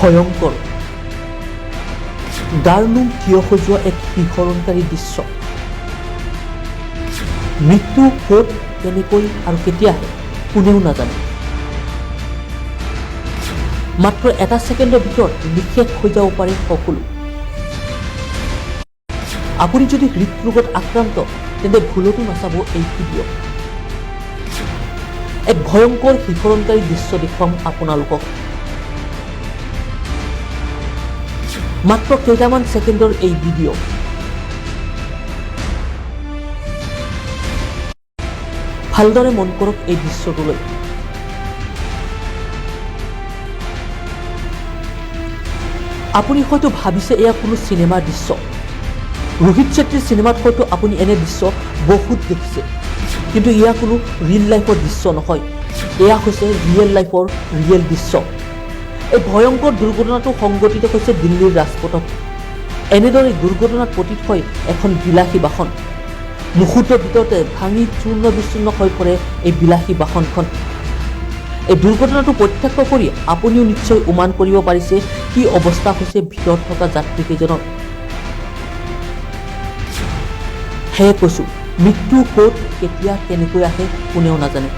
ভয়ংকৰ গাৰ নোম থিয় হৈ যোৱা এক শিহৰণকাৰী দৃশ্য। মৃত্যু ক'ত, কেনেকৈ আৰু কেতিয়া আহে কোনেও নাজানে। মাত্ৰ এটা ছেকেণ্ডৰ ভিতৰত নিশেষ হৈ যাব পাৰে সকলো। আপুনি যদি হৃদৰোগত আক্ৰান্ত তেন্তে ভুলতো নাচাব এই ভিডিঅ'। এক ভয়ংকৰ শিহৰণকাৰী দৃশ্য দেখুৱাম আপোনালোকক। মাত্ৰ কেইটামান ছেকেণ্ডৰ এই ভিডিঅ'। ভালদৰে মন কৰক এই দৃশ্যটোলৈ। আপুনি হয়তো ভাবিছে এয়া কোনো চিনেমাৰ দৃশ্য। ৰোহিত ছেত্ৰীৰ চিনেমাত হয়তো আপুনি এনে দৃশ্য বহুত দেখিছে, কিন্তু এয়া কোনো ৰিয়েল লাইফৰ দৃশ্য নহয়। এয়া হৈছে ৰিয়েল লাইফৰ ৰিয়েল দৃশ্য। এই ভয়ংকৰ দুৰ্ঘটনাটো সংঘটিত হৈছে দিল্লীৰ ৰাজপথত। এনেদৰে দুৰ্ঘটনাত পতিত হয় এখন বিলাসী বাহন। মুহূৰ্তৰ ভিতৰতে ভাঙি চূৰ্ণ বিচূৰ্ণ হৈ পৰে এই বিলাসী বাহনখন। এই দুৰ্ঘটনাটো প্ৰত্যক্ষ কৰি আপুনিও নিশ্চয় অনুমান কৰিব পাৰিছে কি অৱস্থা হৈছে ভিতৰত থকা যাত্ৰীকেইজনৰ। সেয়ে কৈছো, মৃত্যু ক'ত, কেতিয়া, কেনেকৈ আহে কোনেও নাজানে।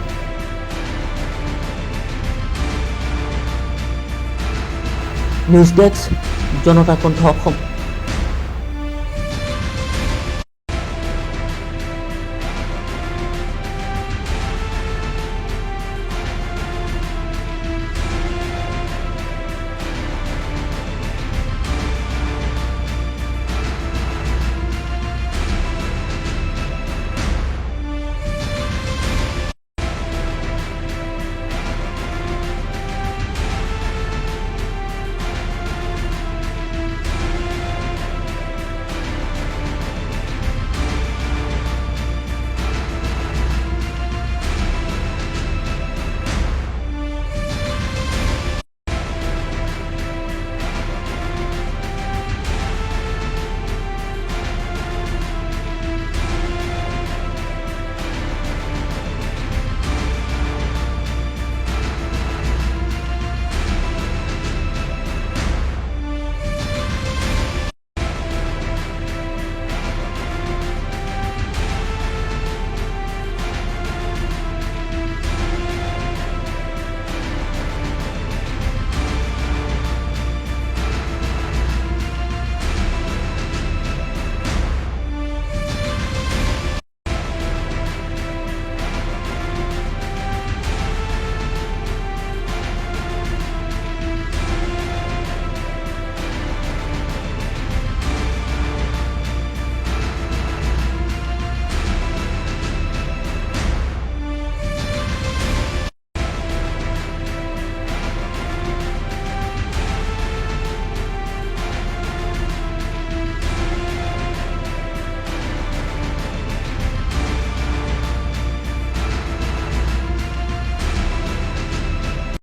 নিউজ ডেস্ক, জনতা কণ্ঠ অসম।